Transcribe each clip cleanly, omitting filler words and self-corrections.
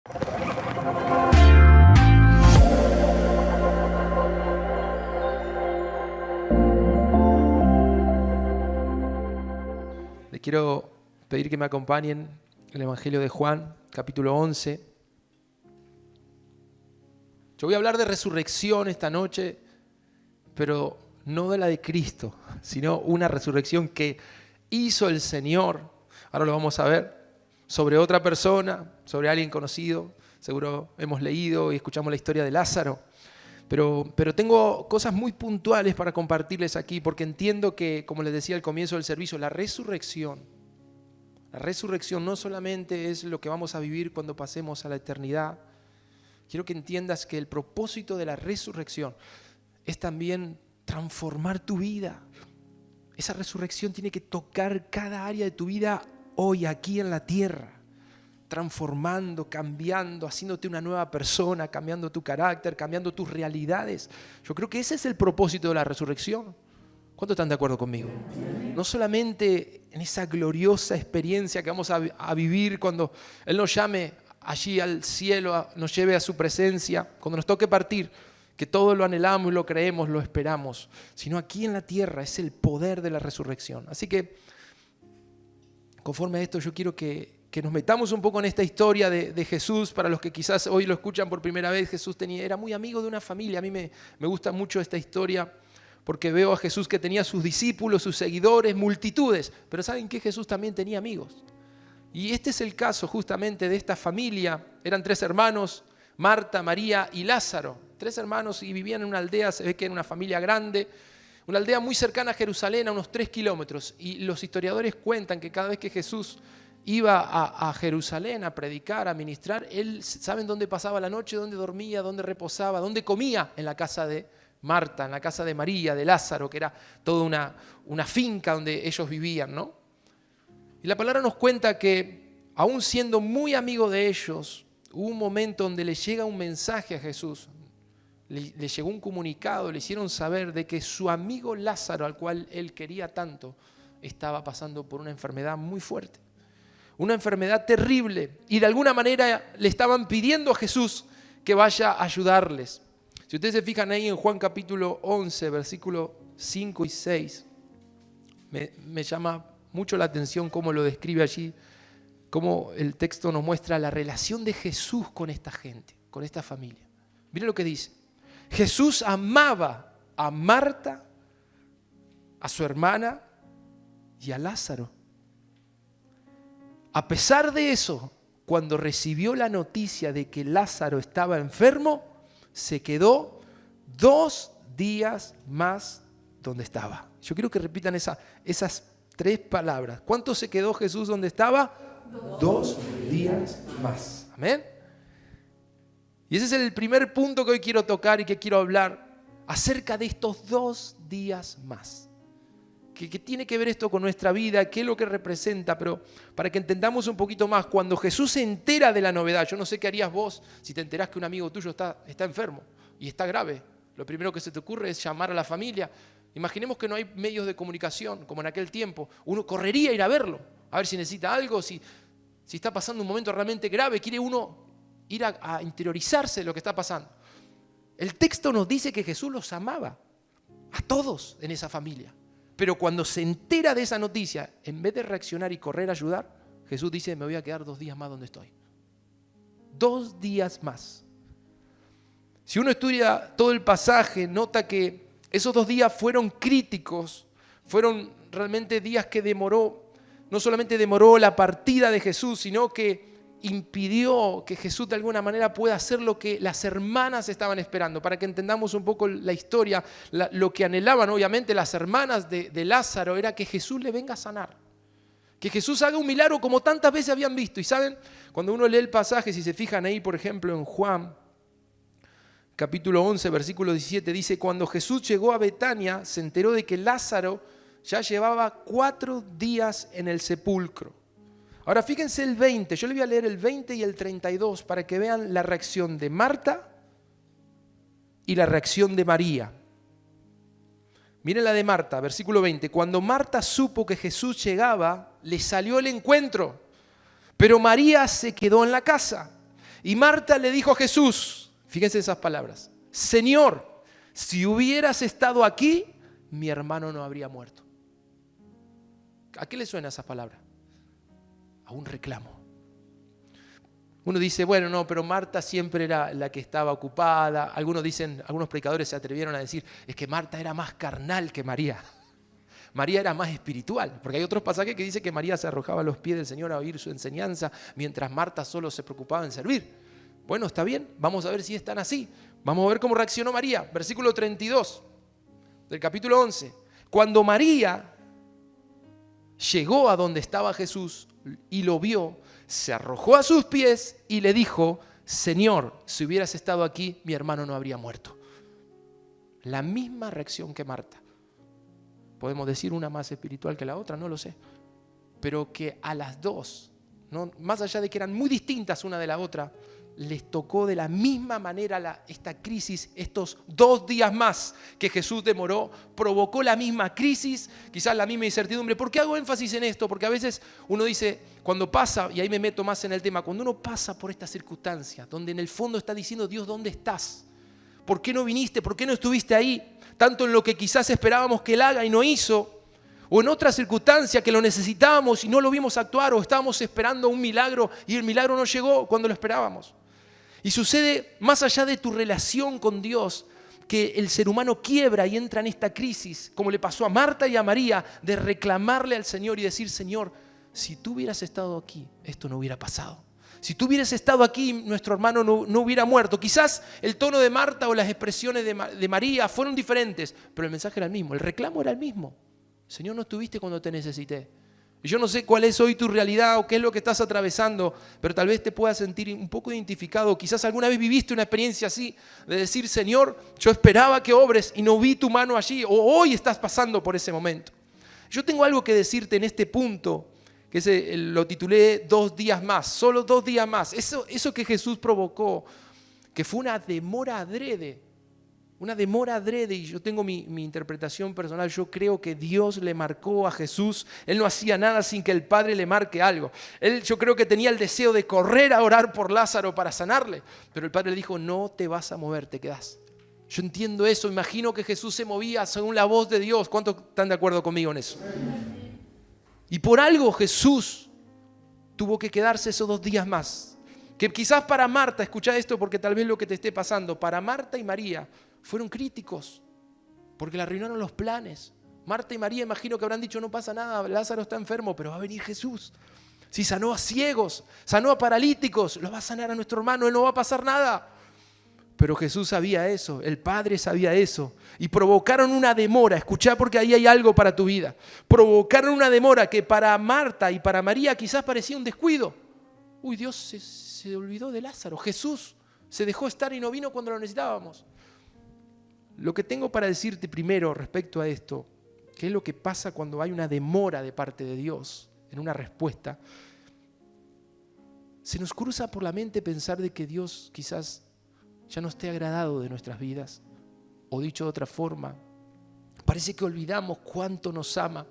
Le quiero pedir que me acompañen en el Evangelio de Juan, capítulo 11. Yo voy a hablar de resurrección esta noche, pero no de la de Cristo, sino una resurrección que hizo el Señor. Ahora lo vamos a ver, sobre otra persona, sobre alguien conocido. Seguro hemos leído y escuchamos la historia de Lázaro. Pero tengo cosas muy puntuales para compartirles aquí, porque entiendo que, como les decía al comienzo del servicio, la resurrección no solamente es lo que vamos a vivir cuando pasemos a la eternidad. Quiero que entiendas que el propósito de la resurrección es también transformar tu vida. Esa resurrección tiene que tocar cada área de tu vida hoy, aquí en la tierra. Transformando, cambiando, haciéndote una nueva persona, cambiando tu carácter, cambiando tus realidades. Yo creo que ese es el propósito de la resurrección. ¿Cuántos están de acuerdo conmigo? No solamente en esa gloriosa experiencia que vamos a vivir cuando Él nos llame allí al cielo, nos lleve a su presencia, cuando nos toque partir, que todo lo anhelamos, lo creemos, lo esperamos, sino aquí en la tierra es el poder de la resurrección. Así que, conforme a esto, yo quiero que nos metamos un poco en esta historia de Jesús. Para los que quizás hoy lo escuchan por primera vez, Jesús era muy amigo de una familia. A mí me gusta mucho esta historia porque veo a Jesús que tenía sus discípulos, sus seguidores, multitudes. Pero ¿saben qué? Jesús también tenía amigos. Y este es el caso justamente de esta familia. Eran 3 hermanos, Marta, María y Lázaro. 3 hermanos y vivían en una aldea, se ve que era una familia grande. Una aldea muy cercana a Jerusalén, a unos 3 kilómetros. Y los historiadores cuentan que cada vez que Jesús iba a Jerusalén a predicar, a ministrar, él, ¿saben dónde pasaba la noche? ¿Dónde dormía? ¿Dónde reposaba? ¿Dónde comía? En la casa de Marta, en la casa de María, de Lázaro, que era toda una finca donde ellos vivían, ¿no? Y la palabra nos cuenta que, aún siendo muy amigo de ellos, hubo un momento donde le llega un mensaje a Jesús. Le llegó un comunicado, le hicieron saber de que su amigo Lázaro, al cual él quería tanto, estaba pasando por una enfermedad muy fuerte. Una enfermedad terrible, y de alguna manera le estaban pidiendo a Jesús que vaya a ayudarles. Si ustedes se fijan ahí en Juan capítulo 11, versículos 5 y 6, me llama mucho la atención cómo lo describe allí, cómo el texto nos muestra la relación de Jesús con esta gente, con esta familia. Miren lo que dice. Jesús amaba a Marta, a su hermana y a Lázaro. A pesar de eso, cuando recibió la noticia de que Lázaro estaba enfermo, se quedó 2 días más donde estaba. Yo quiero que repitan esas 3 palabras. ¿Cuánto se quedó Jesús donde estaba? 2 días más. Amén. Y ese es el primer punto que hoy quiero tocar y que quiero hablar acerca de estos 2 días más. ¿Qué tiene que ver esto con nuestra vida? ¿Qué es lo que representa? Pero para que entendamos un poquito más, cuando Jesús se entera de la novedad, yo no sé qué harías vos si te enterás que un amigo tuyo está enfermo y está grave. Lo primero que se te ocurre es llamar a la familia. Imaginemos que no hay medios de comunicación como en aquel tiempo. Uno correría a ir a verlo, a ver si necesita algo, si está pasando un momento realmente grave, quiere uno ir a interiorizarse de lo que está pasando. El texto nos dice que Jesús los amaba a todos en esa familia. Pero cuando se entera de esa noticia, en vez de reaccionar y correr a ayudar, Jesús dice, me voy a quedar 2 días más donde estoy. 2 días más. Si uno estudia todo el pasaje, nota que esos 2 días fueron críticos, fueron realmente días que no solamente demoró la partida de Jesús, sino que impidió que Jesús de alguna manera pueda hacer lo que las hermanas estaban esperando. Para que entendamos un poco la historia, lo que anhelaban obviamente las hermanas de Lázaro era que Jesús le venga a sanar. Que Jesús haga un milagro como tantas veces habían visto. Y saben, cuando uno lee el pasaje, si se fijan ahí, por ejemplo, en Juan, capítulo 11, versículo 17, dice, cuando Jesús llegó a Betania, se enteró de que Lázaro ya llevaba 4 días en el sepulcro. Ahora fíjense el 20, yo les voy a leer el 20 y el 32 para que vean la reacción de Marta y la reacción de María. Miren la de Marta, versículo 20. Cuando Marta supo que Jesús llegaba, le salió al encuentro, pero María se quedó en la casa. Y Marta le dijo a Jesús, fíjense esas palabras: Señor, si hubieras estado aquí, mi hermano no habría muerto. ¿A qué le suena esa palabra? A un reclamo. Uno dice, bueno, no, pero Marta siempre era la que estaba ocupada. Algunos predicadores se atrevieron a decir, es que Marta era más carnal que María. María era más espiritual, porque hay otros pasajes que dicen que María se arrojaba a los pies del Señor a oír su enseñanza, mientras Marta solo se preocupaba en servir. Bueno, está bien, vamos a ver si es tan así. Vamos a ver cómo reaccionó María. Versículo 32 del capítulo 11. Cuando María llegó a donde estaba Jesús y lo vio, se arrojó a sus pies y le dijo, Señor, si hubieras estado aquí, mi hermano no habría muerto. La misma reacción que Marta. Podemos decir una más espiritual que la otra, no lo sé. Pero que a las dos, ¿no? Más allá de que eran muy distintas una de la otra, les tocó de la misma manera esta crisis. Estos 2 días más que Jesús demoró, provocó la misma crisis, quizás la misma incertidumbre. ¿Por qué hago énfasis en esto? Porque a veces uno dice, cuando pasa, y ahí me meto más en el tema, cuando uno pasa por estas circunstancias, donde en el fondo está diciendo, Dios, ¿dónde estás? ¿Por qué no viniste? ¿Por qué no estuviste ahí? Tanto en lo que quizás esperábamos que Él haga y no hizo, o en otra circunstancia que lo necesitábamos y no lo vimos actuar, o estábamos esperando un milagro y el milagro no llegó cuando lo esperábamos. Y sucede más allá de tu relación con Dios, que el ser humano quiebra y entra en esta crisis, como le pasó a Marta y a María, de reclamarle al Señor y decir, Señor, si tú hubieras estado aquí, esto no hubiera pasado. Si tú hubieras estado aquí, nuestro hermano no hubiera muerto. Quizás el tono de Marta o las expresiones de María fueron diferentes, pero el mensaje era el mismo, el reclamo era el mismo. Señor, no estuviste cuando te necesité. Y yo no sé cuál es hoy tu realidad o qué es lo que estás atravesando, pero tal vez te puedas sentir un poco identificado. Quizás alguna vez viviste una experiencia así, de decir, Señor, yo esperaba que obres y no vi tu mano allí, o hoy estás pasando por ese momento. Yo tengo algo que decirte en este punto, que lo titulé 2 días más, solo 2 días más. Eso que Jesús provocó, que fue una demora adrede, y yo tengo mi interpretación personal. Yo creo que Dios le marcó a Jesús. Él no hacía nada sin que el Padre le marque algo. Yo creo que tenía el deseo de correr a orar por Lázaro para sanarle, pero el Padre le dijo, no te vas a mover, te quedás. Yo entiendo eso, imagino que Jesús se movía según la voz de Dios. ¿Cuántos están de acuerdo conmigo en eso? Y por algo Jesús tuvo que quedarse esos 2 días más. Que quizás para Marta, escucha esto porque tal vez lo que te esté pasando, para Marta y María fueron críticos porque le arruinaron los planes. Marta y María imagino que habrán dicho, no pasa nada, Lázaro está enfermo, pero va a venir Jesús. Si sanó a ciegos, sanó a paralíticos, lo va a sanar a nuestro hermano, él no va a pasar nada. Pero Jesús sabía eso, el Padre sabía eso. Y provocaron una demora, escuchá porque ahí hay algo para tu vida. Provocaron una demora que para Marta y para María quizás parecía un descuido. Uy, Dios se olvidó de Lázaro. Jesús se dejó estar y no vino cuando lo necesitábamos. Lo que tengo para decirte primero respecto a esto, que es lo que pasa cuando hay una demora de parte de Dios en una respuesta, se nos cruza por la mente pensar de que Dios quizás ya no esté agradado de nuestras vidas, o dicho de otra forma, parece que olvidamos cuánto nos ama.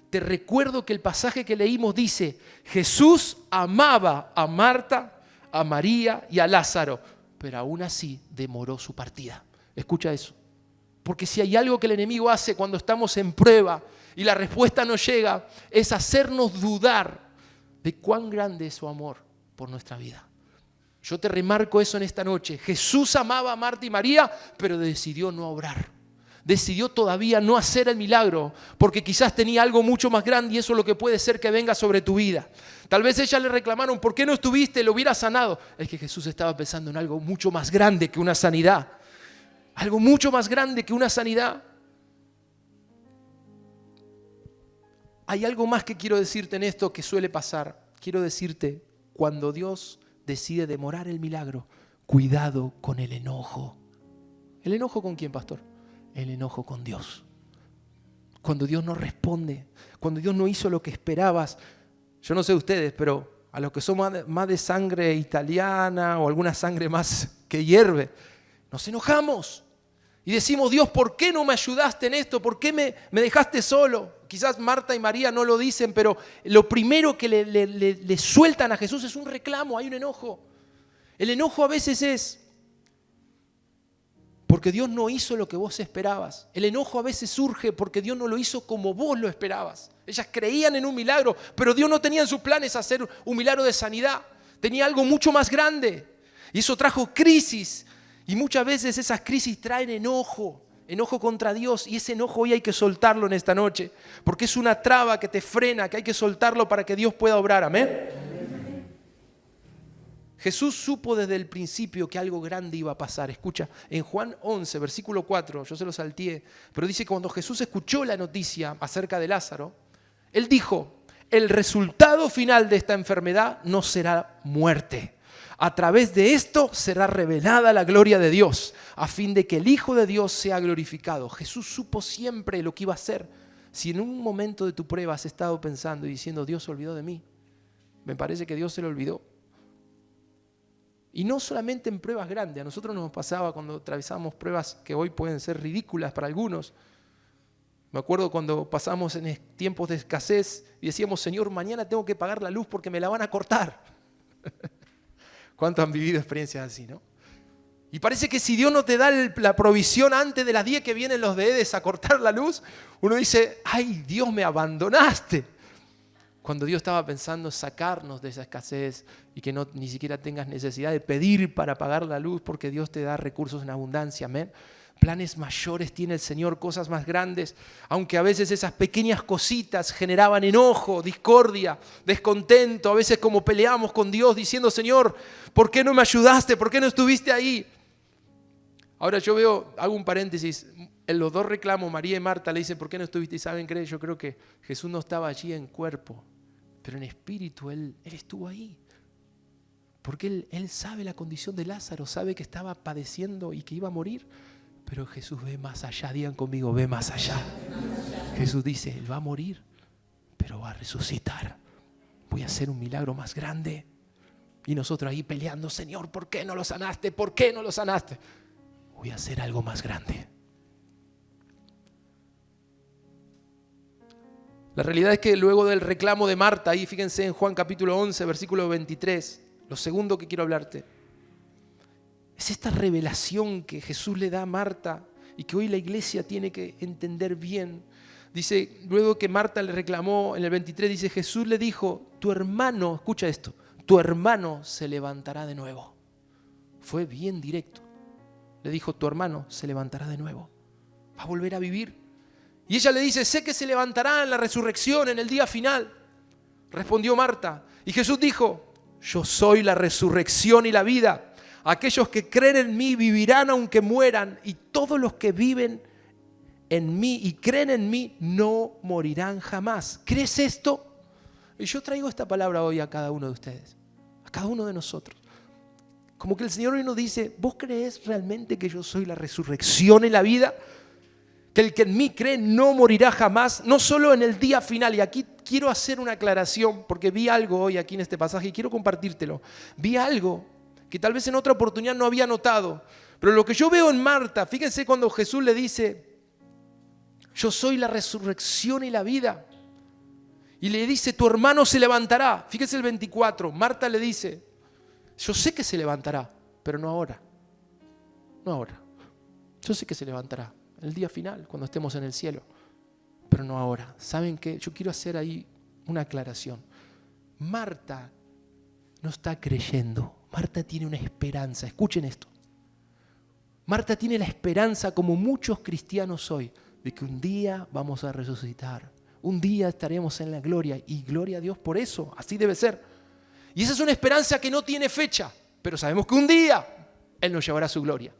Te recuerdo que el pasaje que leímos dice, Jesús amaba a Marta, a María y a Lázaro, pero aún así demoró su partida. Escucha eso. Porque si hay algo que el enemigo hace cuando estamos en prueba y la respuesta no llega, es hacernos dudar de cuán grande es su amor por nuestra vida. Yo te remarco eso en esta noche. Jesús amaba a Marta y María, pero decidió no obrar. Decidió todavía no hacer el milagro, porque quizás tenía algo mucho más grande y eso es lo que puede ser que venga sobre tu vida. Tal vez ellas le reclamaron, ¿por qué no estuviste? Lo hubiera sanado. Es que Jesús estaba pensando en algo mucho más grande que una sanidad. Algo mucho más grande que una sanidad. Hay algo más que quiero decirte en esto que suele pasar. Quiero decirte, cuando Dios decide demorar el milagro, cuidado con el enojo. ¿El enojo con quién, pastor? El enojo con Dios. Cuando Dios no responde, cuando Dios no hizo lo que esperabas. Yo no sé ustedes, pero a los que son más de sangre italiana o alguna sangre más que hierve, nos enojamos y decimos, Dios, ¿por qué no me ayudaste en esto? ¿Por qué me dejaste solo? Quizás Marta y María no lo dicen, pero lo primero que le sueltan a Jesús es un reclamo, hay un enojo. El enojo a veces es porque Dios no hizo lo que vos esperabas. El enojo a veces surge porque Dios no lo hizo como vos lo esperabas. Ellas creían en un milagro, pero Dios no tenía en sus planes hacer un milagro de sanidad. Tenía algo mucho más grande. Y eso trajo crisis. Y muchas veces esas crisis traen enojo contra Dios. Y ese enojo hoy hay que soltarlo en esta noche. Porque es una traba que te frena, que hay que soltarlo para que Dios pueda obrar. Amén. Jesús supo desde el principio que algo grande iba a pasar. Escucha, en Juan 11, versículo 4, yo se lo salteé, pero dice que cuando Jesús escuchó la noticia acerca de Lázaro, Él dijo, el resultado final de esta enfermedad no será muerte. A través de esto será revelada la gloria de Dios, a fin de que el Hijo de Dios sea glorificado. Jesús supo siempre lo que iba a hacer. Si en un momento de tu prueba has estado pensando y diciendo, Dios se olvidó de mí, me parece que Dios se lo olvidó. Y no solamente en pruebas grandes, a nosotros nos pasaba cuando atravesábamos pruebas que hoy pueden ser ridículas para algunos. Me acuerdo cuando pasamos en tiempos de escasez y decíamos, Señor, mañana tengo que pagar la luz porque me la van a cortar. ¿Cuántos han vivido experiencias así, no? Y parece que si Dios no te da la provisión antes de las 10 que vienen los de EDES a cortar la luz, uno dice, ay, Dios, me abandonaste. Cuando Dios estaba pensando sacarnos de esa escasez y que ni siquiera tengas necesidad de pedir para pagar la luz porque Dios te da recursos en abundancia, amén. Planes mayores tiene el Señor, cosas más grandes, aunque a veces esas pequeñas cositas generaban enojo, discordia, descontento, a veces como peleamos con Dios diciendo, Señor, ¿por qué no me ayudaste? ¿Por qué no estuviste ahí? Ahora yo veo, hago un paréntesis, en los dos reclamos, María y Marta le dicen, ¿por qué no estuviste? Y saben qué, yo creo que Jesús no estaba allí en cuerpo, pero en espíritu Él estuvo ahí. Porque él sabe la condición de Lázaro, sabe que estaba padeciendo y que iba a morir. Pero Jesús ve más allá, digan conmigo, ve más allá. Jesús dice, Él va a morir, pero va a resucitar. Voy a hacer un milagro más grande. Y nosotros ahí peleando, Señor, ¿por qué no lo sanaste? ¿Por qué no lo sanaste? Voy a hacer algo más grande. La realidad es que luego del reclamo de Marta, ahí fíjense en Juan capítulo 11, versículo 23, lo segundo que quiero hablarte, es esta revelación que Jesús le da a Marta y que hoy la iglesia tiene que entender bien. Dice, luego que Marta le reclamó, en el 23 dice, Jesús le dijo, tu hermano, escucha esto, tu hermano se levantará de nuevo. Fue bien directo. Le dijo, tu hermano se levantará de nuevo. Va a volver a vivir. Y ella le dice, sé que se levantará en la resurrección, en el día final. Respondió Marta. Y Jesús dijo, yo soy la resurrección y la vida. Aquellos que creen en mí vivirán aunque mueran. Y todos los que viven en mí y creen en mí no morirán jamás. ¿Crees esto? Y yo traigo esta palabra hoy a cada uno de ustedes, a cada uno de nosotros. Como que el Señor hoy nos dice, ¿vos creés realmente que yo soy la resurrección y la vida? Que el que en mí cree no morirá jamás, no solo en el día final. Y aquí quiero hacer una aclaración, porque vi algo hoy aquí en este pasaje y quiero compartírtelo. Vi algo que tal vez en otra oportunidad no había notado. Pero lo que yo veo en Marta, fíjense cuando Jesús le dice, yo soy la resurrección y la vida. Y le dice, tu hermano se levantará. Fíjense el 24, Marta le dice, yo sé que se levantará, pero no ahora. No ahora. Yo sé que se levantará. El día final, cuando estemos en el cielo, pero no ahora. ¿Saben qué? Yo quiero hacer ahí una aclaración. Marta no está creyendo. Marta tiene una esperanza. Escuchen esto. Marta tiene la esperanza, como muchos cristianos hoy, de que un día vamos a resucitar. Un día estaremos en la gloria. Y gloria a Dios por eso. Así debe ser. Y esa es una esperanza que no tiene fecha. Pero sabemos que un día Él nos llevará a su gloria.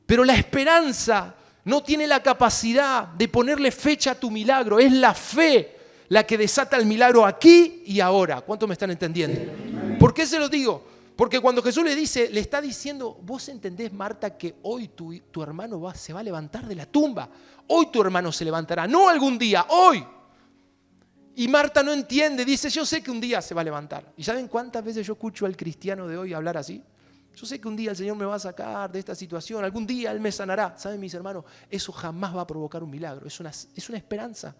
Pero la esperanza no tiene la capacidad de ponerle fecha a tu milagro. Es la fe la que desata el milagro aquí y ahora. ¿Cuántos me están entendiendo? ¿Por qué se lo digo? Porque cuando Jesús le dice, le está diciendo, vos entendés, Marta, que hoy tu hermano se va a levantar de la tumba. Hoy tu hermano se levantará, no algún día, hoy. Y Marta no entiende, dice, yo sé que un día se va a levantar. ¿Y saben cuántas veces yo escucho al cristiano de hoy hablar así? Yo sé que un día el Señor me va a sacar de esta situación, algún día Él me sanará. ¿Saben, mis hermanos? Eso jamás va a provocar un milagro, es una esperanza.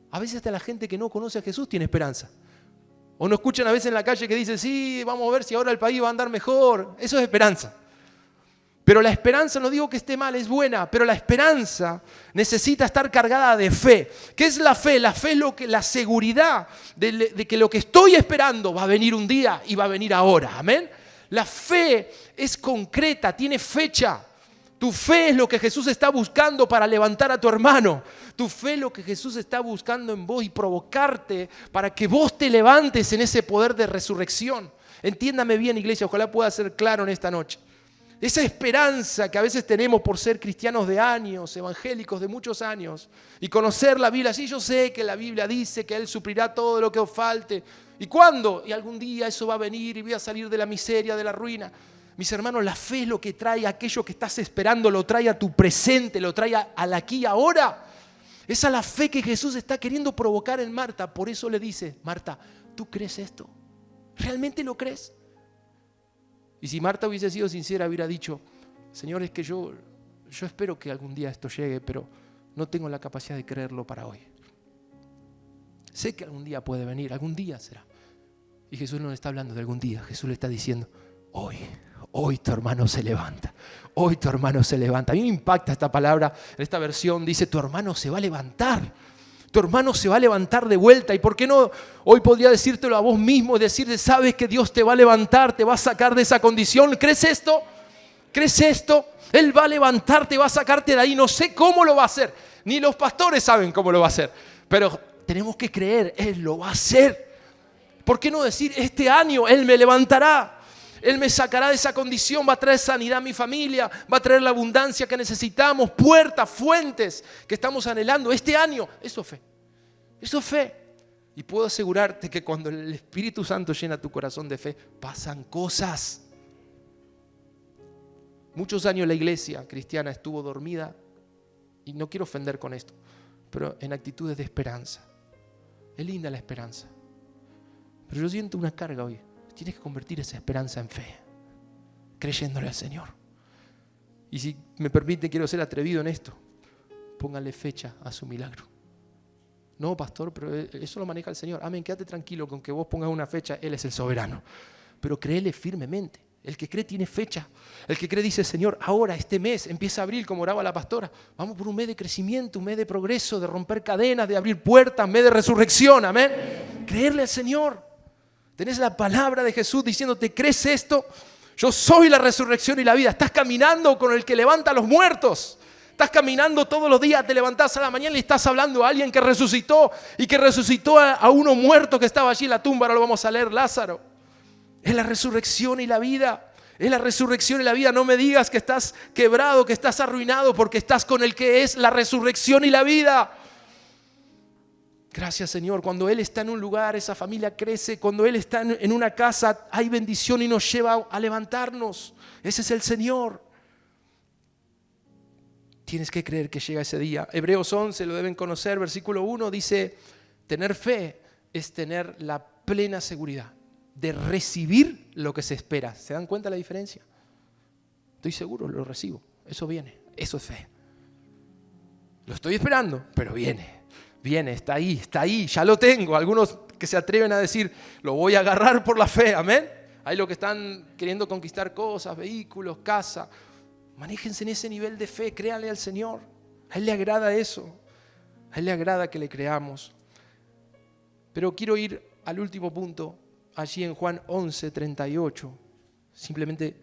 A veces hasta la gente que no conoce a Jesús tiene esperanza. O no escuchan a veces en la calle que dicen, sí, vamos a ver si ahora el país va a andar mejor. Eso es esperanza. Pero la esperanza, no digo que esté mal, es buena, pero la esperanza necesita estar cargada de fe. ¿Qué es la fe? La fe es la seguridad de que lo que estoy esperando va a venir un día y va a venir ahora. Amén. La fe es concreta, tiene fecha. Tu fe es lo que Jesús está buscando para levantar a tu hermano. Tu fe es lo que Jesús está buscando en vos y provocarte para que vos te levantes en ese poder de resurrección. Entiéndame bien, iglesia, ojalá pueda ser claro en esta noche. Esa esperanza que a veces tenemos por ser cristianos de años, evangélicos de muchos años, y conocer la Biblia. Sí, yo sé que la Biblia dice que Él suplirá todo lo que os falte. ¿Y cuándo? Y algún día eso va a venir y voy a salir de la miseria, de la ruina. Mis hermanos, la fe es lo que trae aquello que estás esperando, lo trae a tu presente, lo trae al aquí y ahora. Esa es la fe que Jesús está queriendo provocar en Marta. Por eso le dice, Marta, ¿tú crees esto? ¿Realmente lo crees? Y si Marta hubiese sido sincera, hubiera dicho, Señor, es que yo espero que algún día esto llegue, pero no tengo la capacidad de creerlo para hoy. Sé que algún día puede venir, algún día será. Y Jesús no le está hablando de algún día, Jesús le está diciendo, hoy tu hermano se levanta, hoy tu hermano se levanta. A mí me impacta esta palabra, en esta versión dice, tu hermano se va a levantar. Tu hermano se va a levantar de vuelta. ¿Y por qué no hoy podría decírtelo a vos mismo? Decirte, sabes que Dios te va a levantar, te va a sacar de esa condición. ¿Crees esto? ¿Crees esto? Él va a levantarte, va a sacarte de ahí. No sé cómo lo va a hacer. Ni los pastores saben cómo lo va a hacer. Pero tenemos que creer, Él lo va a hacer. ¿Por qué no decir, este año Él me levantará? Él me sacará de esa condición, va a traer sanidad a mi familia, va a traer la abundancia que necesitamos, puertas, fuentes que estamos anhelando este año. Eso es fe, eso es fe. Y puedo asegurarte que cuando el Espíritu Santo llena tu corazón de fe, pasan cosas. Muchos años la iglesia cristiana estuvo dormida, y no quiero ofender con esto, pero en actitudes de esperanza. Es linda la esperanza, pero yo siento una carga hoy. Tienes que convertir esa esperanza en fe, creyéndole al Señor. Y si me permite, quiero ser atrevido en esto. Póngale fecha a su milagro. No, pastor, pero eso lo maneja el Señor. Amén, quédate tranquilo con que vos pongas una fecha. Él es el soberano. Pero créele firmemente. El que cree tiene fecha. El que cree dice, Señor, ahora este mes, empieza abril, como oraba la pastora. Vamos por un mes de crecimiento, un mes de progreso, de romper cadenas, de abrir puertas, un mes de resurrección. Amén. Creerle al Señor. Tenés la palabra de Jesús diciéndote, ¿crees esto? Yo soy la resurrección y la vida. Estás caminando con el que levanta a los muertos. Estás caminando todos los días, te levantás a la mañana y estás hablando a alguien que resucitó y que resucitó a uno muerto que estaba allí en la tumba. Ahora lo vamos a leer, Lázaro. Es la resurrección y la vida. Es la resurrección y la vida. No me digas que estás quebrado, que estás arruinado, porque estás con el que es la resurrección y la vida. Gracias, Señor. Cuando Él está en un lugar, esa familia crece. Cuando Él está en una casa, hay bendición y nos lleva a levantarnos. Ese es el Señor. Tienes que creer que llega ese día. Hebreos 11, lo deben conocer, versículo 1, dice, tener fe es tener la plena seguridad de recibir lo que se espera. ¿Se dan cuenta la diferencia? Estoy seguro, lo recibo. Eso viene, eso es fe. Lo estoy esperando, pero viene. Viene, está ahí, ya lo tengo. Algunos que se atreven a decir, lo voy a agarrar por la fe, amén. Hay los que están queriendo conquistar cosas, vehículos, casa. Manéjense en ese nivel de fe, créanle al Señor. A Él le agrada eso, a Él le agrada que le creamos. Pero quiero ir al último punto, allí en Juan 11, 38. Simplemente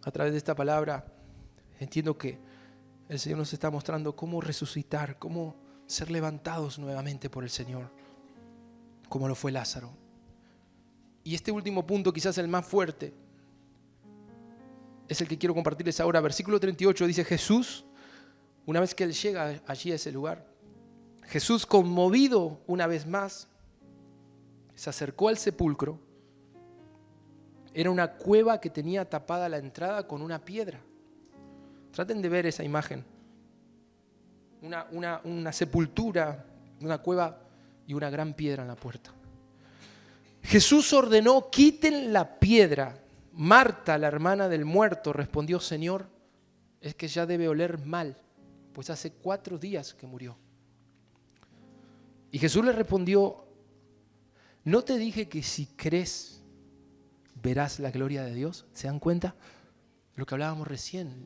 a través de esta palabra entiendo que el Señor nos está mostrando cómo resucitar, cómo ser levantados nuevamente por el Señor, como lo fue Lázaro. Y este último punto, quizás el más fuerte, es el que quiero compartirles ahora. Versículo 38 dice, Jesús, una vez que Él llega allí a ese lugar, Jesús, conmovido una vez más, se acercó al sepulcro. Era una cueva que tenía tapada la entrada con una piedra. Traten de ver esa imagen. Una sepultura, una cueva y una gran piedra en la puerta. Jesús ordenó, quiten la piedra. Marta, la hermana del muerto, respondió, Señor, es que ya debe oler mal, pues hace 4 días que murió. Y Jesús le respondió, ¿No te dije que si crees verás la gloria de Dios? ¿Se dan cuenta? Lo que hablábamos recién.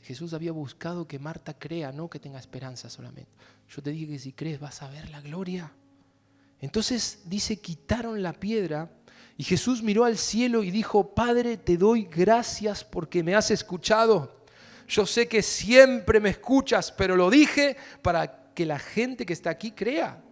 Jesús había buscado que Marta crea, no que tenga esperanza solamente. Yo te dije que si crees vas a ver la gloria. Entonces dice, quitaron la piedra y Jesús miró al cielo y dijo, Padre, te doy gracias porque me has escuchado. Yo sé que siempre me escuchas, pero lo dije para que la gente que está aquí crea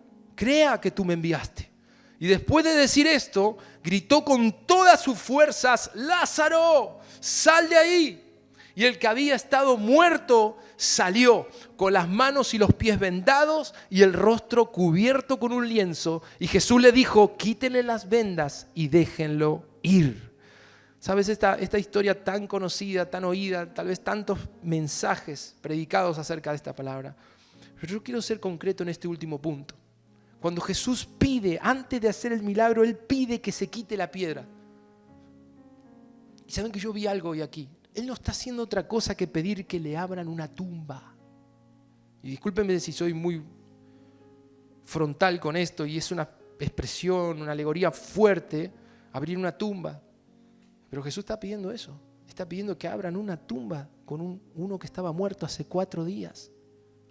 que tú me enviaste. Y después de decir esto, gritó con todas sus fuerzas, Lázaro, sal de ahí. Y el que había estado muerto salió con las manos y los pies vendados y el rostro cubierto con un lienzo. Y Jesús le dijo, quítenle las vendas y déjenlo ir. ¿Sabes? Esta historia tan conocida, tan oída, tal vez tantos mensajes predicados acerca de esta palabra. Pero yo quiero ser concreto en este último punto. Cuando Jesús pide, antes de hacer el milagro, Él pide que se quite la piedra. Y saben que yo vi algo hoy aquí. Él no está haciendo otra cosa que pedir que le abran una tumba. Y discúlpenme si soy muy frontal con esto y es una expresión, una alegoría fuerte, abrir una tumba. Pero Jesús está pidiendo eso. Está pidiendo que abran una tumba con uno que estaba muerto hace 4 días.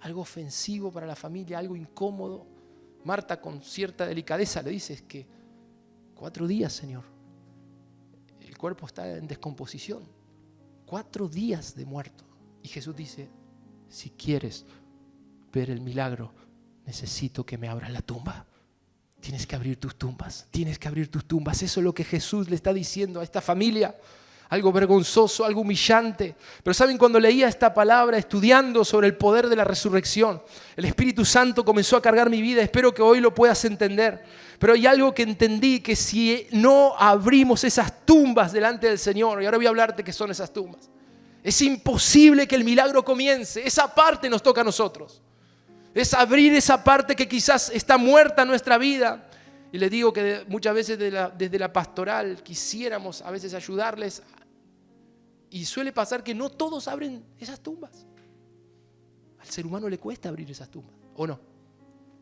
Algo ofensivo para la familia, algo incómodo. Marta con cierta delicadeza le dice, es que 4 días, Señor. El cuerpo está en descomposición. 4 días de muerto. Y Jesús dice, si quieres ver el milagro, necesito que me abras la tumba. Tienes que abrir tus tumbas. Tienes que abrir tus tumbas. Eso es lo que Jesús le está diciendo a esta familia. Algo vergonzoso, algo humillante. Pero saben, cuando leía esta palabra, estudiando sobre el poder de la resurrección, el Espíritu Santo comenzó a cargar mi vida. Espero que hoy lo puedas entender. Pero hay algo que entendí, que si no abrimos esas tumbas delante del Señor, y ahora voy a hablarte qué son esas tumbas, es imposible que el milagro comience. Esa parte nos toca a nosotros. Es abrir esa parte que quizás está muerta en nuestra vida. Y les digo que muchas veces desde la pastoral quisiéramos a veces ayudarles. Y suele pasar que no todos abren esas tumbas. Al ser humano le cuesta abrir esas tumbas, ¿o no?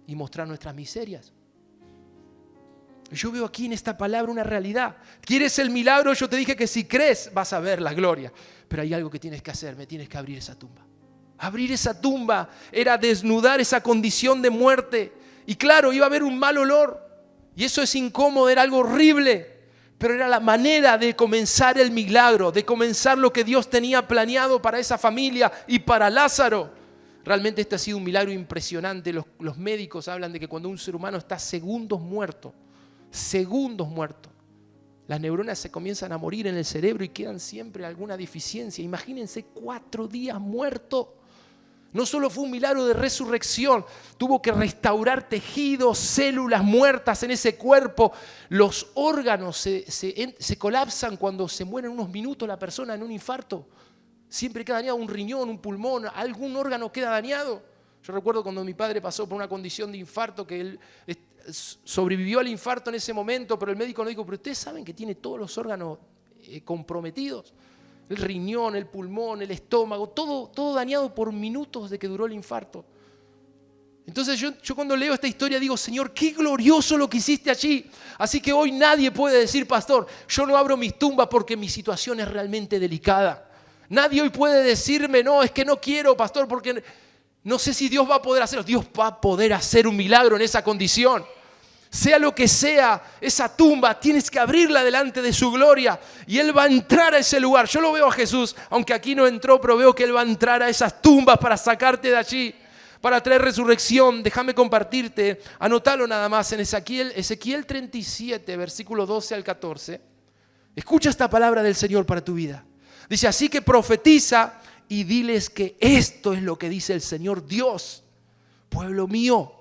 Y mostrar nuestras miserias. Yo veo aquí en esta palabra una realidad. ¿Quieres el milagro? Yo te dije que si crees vas a ver la gloria. Pero hay algo que tienes que hacer, me tienes que abrir esa tumba. Abrir esa tumba era desnudar esa condición de muerte. Y claro, iba a haber un mal olor. Y eso es incómodo, era algo horrible. Pero era la manera de comenzar el milagro, de comenzar lo que Dios tenía planeado para esa familia y para Lázaro. Realmente este ha sido un milagro impresionante. Los médicos hablan de que cuando un ser humano está segundos muerto, las neuronas se comienzan a morir en el cerebro y quedan siempre alguna deficiencia. Imagínense 4 días muerto. No solo fue un milagro de resurrección, tuvo que restaurar tejidos, células muertas en ese cuerpo. Los órganos se colapsan cuando se muere en unos minutos la persona en un infarto. Siempre queda dañado un riñón, un pulmón, algún órgano queda dañado. Yo recuerdo cuando mi padre pasó por una condición de infarto, que él sobrevivió al infarto en ese momento, pero el médico nos dijo, pero ustedes saben que tiene todos los órganos comprometidos. El riñón, el pulmón, el estómago, todo dañado por minutos de que duró el infarto. Entonces yo cuando leo esta historia digo, Señor, qué glorioso lo que hiciste allí. Así que hoy nadie puede decir, pastor, yo no abro mis tumbas porque mi situación es realmente delicada. Nadie hoy puede decirme, no, es que no quiero, pastor, porque no sé si Dios va a poder hacerlo. Dios va a poder hacer un milagro en esa condición. Sea lo que sea, esa tumba tienes que abrirla delante de su gloria y Él va a entrar a ese lugar. Yo lo veo a Jesús, aunque aquí no entró, pero veo que Él va a entrar a esas tumbas para sacarte de allí, para traer resurrección. Déjame compartirte, anótalo nada más en Ezequiel 37, versículo 12 al 14. Escucha esta palabra del Señor para tu vida. Dice, así que profetiza y diles que esto es lo que dice el Señor Dios. Pueblo mío,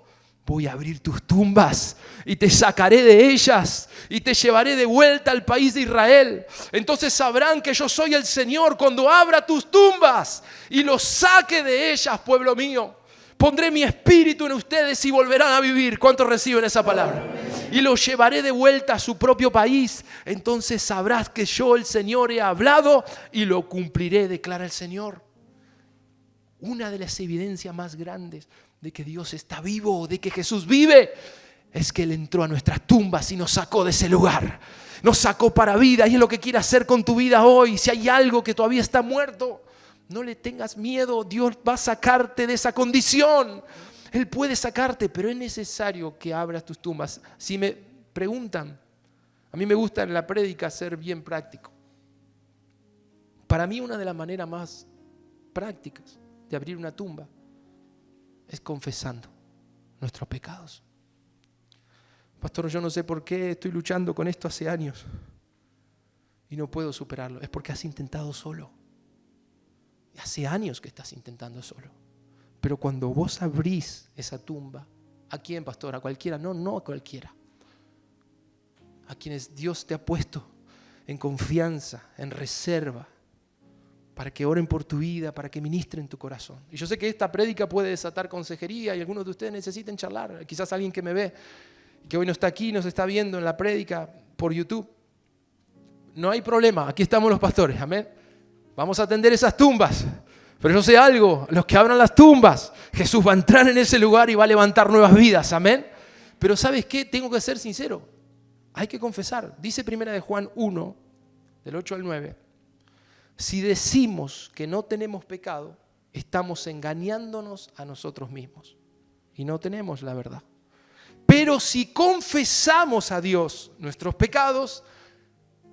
voy a abrir tus tumbas y te sacaré de ellas y te llevaré de vuelta al país de Israel. Entonces sabrán que yo soy el Señor cuando abra tus tumbas y los saque de ellas, pueblo mío. Pondré mi espíritu en ustedes y volverán a vivir. ¿Cuántos reciben esa palabra? Y los llevaré de vuelta a su propio país. Entonces sabrás que yo, el Señor, he hablado y lo cumpliré, declara el Señor. Una de las evidencias más grandes de que Dios está vivo, de que Jesús vive, es que Él entró a nuestras tumbas y nos sacó de ese lugar. Nos sacó para vida y es lo que quiere hacer con tu vida hoy. Si hay algo que todavía está muerto, no le tengas miedo. Dios va a sacarte de esa condición. Él puede sacarte, pero es necesario que abras tus tumbas. Si me preguntan, a mí me gusta en la prédica ser bien práctico. Para mí una de las maneras más prácticas de abrir una tumba es confesando nuestros pecados. Pastor, yo no sé por qué estoy luchando con esto hace años y no puedo superarlo. Es porque has intentado solo. Y hace años que estás intentando solo. Pero cuando vos abrís esa tumba, ¿a quién, pastor? ¿A cualquiera? No a cualquiera. A quienes Dios te ha puesto en confianza, en reserva, para que oren por tu vida, para que ministren tu corazón. Y yo sé que esta prédica puede desatar consejería y algunos de ustedes necesiten charlar. Quizás alguien que me ve, que hoy no está aquí, nos está viendo en la prédica por YouTube. No hay problema, aquí estamos los pastores, amén. Vamos a atender esas tumbas. Pero yo sé algo, los que abran las tumbas, Jesús va a entrar en ese lugar y va a levantar nuevas vidas, amén. Pero ¿sabes qué? Tengo que ser sincero. Hay que confesar. Dice 1 de Juan 1, del 8 al 9. Si decimos que no tenemos pecado, estamos engañándonos a nosotros mismos. Y no tenemos la verdad. Pero si confesamos a Dios nuestros pecados,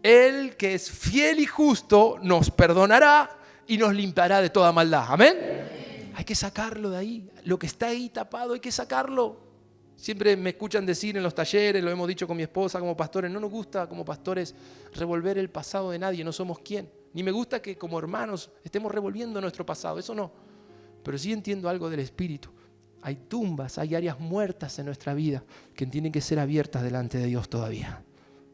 Él, que es fiel y justo, nos perdonará y nos limpiará de toda maldad. ¿Amén? Hay que sacarlo de ahí. Lo que está ahí tapado hay que sacarlo. Siempre me escuchan decir en los talleres, lo hemos dicho con mi esposa como pastores, no nos gusta como pastores revolver el pasado de nadie, no somos quién. Ni me gusta que como hermanos estemos revolviendo nuestro pasado, eso no. Pero sí entiendo algo del Espíritu. Hay tumbas, hay áreas muertas en nuestra vida que tienen que ser abiertas delante de Dios todavía.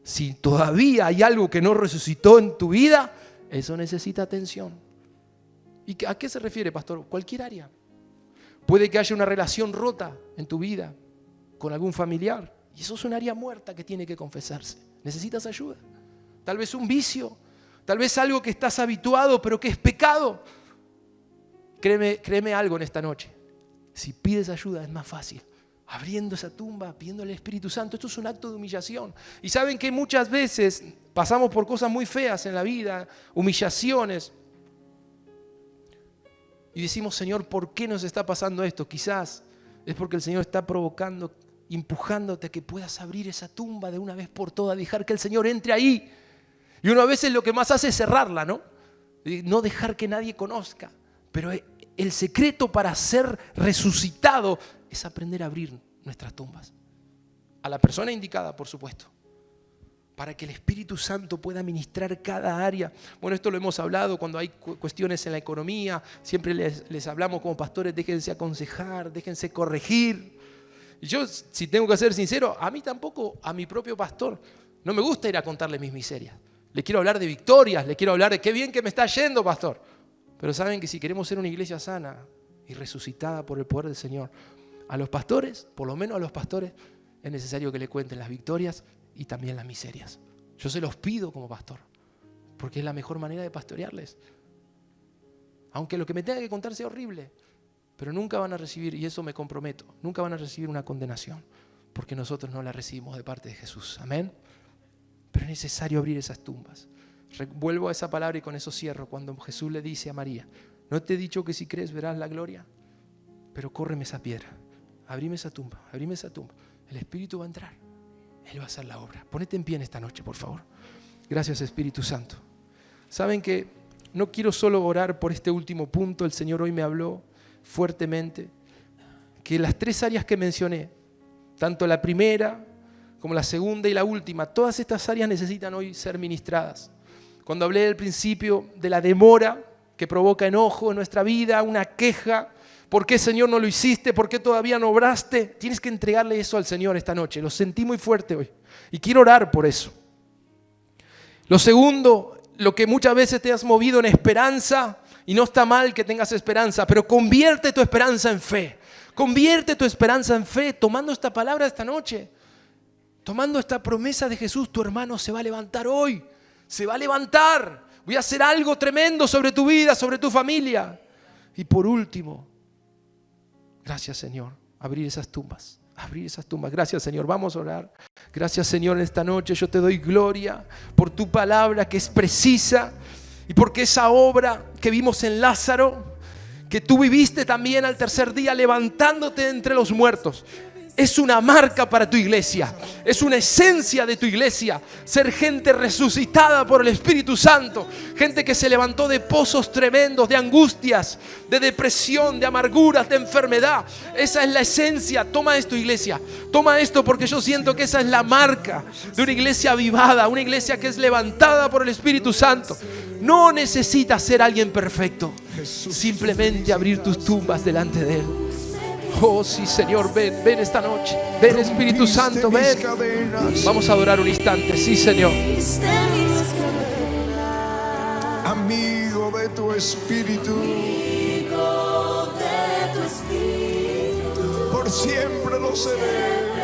Si todavía hay algo que no resucitó en tu vida, eso necesita atención. ¿Y a qué se refiere, pastor? Cualquier área. Puede que haya una relación rota en tu vida con algún familiar y eso es un área muerta que tiene que confesarse. Necesitas ayuda. Tal vez un vicio, tal vez algo que estás habituado pero que es pecado. Créeme algo en esta noche. Si pides ayuda es más fácil. Abriendo esa tumba, pidiéndole al Espíritu Santo. Esto es un acto de humillación. Y saben que muchas veces pasamos por cosas muy feas en la vida, humillaciones. Y decimos, Señor, ¿por qué nos está pasando esto? Quizás es porque el Señor está provocando, empujándote a que puedas abrir esa tumba de una vez por todas, dejar que el Señor entre ahí. Y uno a veces lo que más hace es cerrarla, ¿no? No dejar que nadie conozca. Pero el secreto para ser resucitado es aprender a abrir nuestras tumbas. A la persona indicada, por supuesto. Para que el Espíritu Santo pueda ministrar cada área. Bueno, esto lo hemos hablado cuando hay cuestiones en la economía. Siempre les hablamos como pastores, déjense aconsejar, déjense corregir. Y yo, si tengo que ser sincero, a mí tampoco, a mi propio pastor, no me gusta ir a contarle mis miserias. Le quiero hablar de victorias, le quiero hablar de qué bien que me está yendo, pastor. Pero saben que si queremos ser una iglesia sana y resucitada por el poder del Señor, a los pastores, por lo menos a los pastores, es necesario que le cuenten las victorias y también las miserias. Yo se los pido como pastor, porque es la mejor manera de pastorearles. Aunque lo que me tenga que contar sea horrible, pero nunca van a recibir, y eso me comprometo, nunca van a recibir una condenación, porque nosotros no la recibimos de parte de Jesús. Amén. Pero es necesario abrir esas tumbas. Vuelvo a esa palabra y con eso cierro. Cuando Jesús le dice a María, ¿no te he dicho que si crees verás la gloria? Pero córreme esa piedra, abrime esa tumba, abrime esa tumba. El Espíritu va a entrar, Él va a hacer la obra. Ponete en pie en esta noche, por favor. Gracias, Espíritu Santo. Saben que no quiero solo orar por este último punto. El Señor hoy me habló fuertemente que las tres áreas que mencioné, tanto la primera como la segunda y la última, todas estas áreas necesitan hoy ser ministradas. Cuando hablé al principio de la demora que provoca enojo en nuestra vida, una queja, ¿por qué, Señor, no lo hiciste? ¿Por qué todavía no obraste? Tienes que entregarle eso al Señor esta noche. Lo sentí muy fuerte hoy y quiero orar por eso. Lo segundo, lo que muchas veces te has movido en esperanza, y no está mal que tengas esperanza, pero convierte tu esperanza en fe. Convierte tu esperanza en fe tomando esta palabra esta noche. Tomando esta promesa de Jesús, tu hermano se va a levantar hoy. Se va a levantar. Voy a hacer algo tremendo sobre tu vida, sobre tu familia. Y por último, gracias, Señor, abrir esas tumbas. Abrir esas tumbas. Gracias, Señor. Vamos a orar. Gracias, Señor, en esta noche yo te doy gloria por tu palabra que es precisa y porque esa obra que vimos en Lázaro, que tú viviste también al tercer día levantándote de entre los muertos, es una marca para tu iglesia, es una esencia de tu iglesia, ser gente resucitada por el Espíritu Santo, gente que se levantó de pozos tremendos, de angustias, de depresión, de amarguras, de enfermedad. Esa es la esencia. Toma esto, iglesia, toma esto, porque yo siento que esa es la marca de una iglesia avivada, una iglesia que es levantada por el Espíritu Santo. No necesitas ser alguien perfecto, simplemente abrir tus tumbas delante de Él. Oh sí, Señor, ven, ven esta noche. Ven, Espíritu Santo, ven. Vamos a adorar un instante, sí, Señor. Amigo de tu espíritu, por siempre lo seré.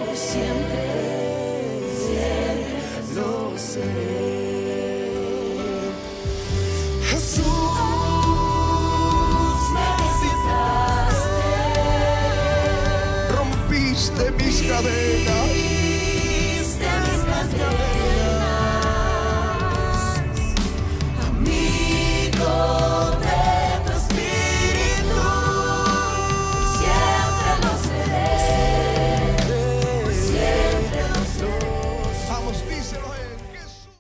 Por siempre, siempre lo seré. Jesús, rompiste mis cadenas.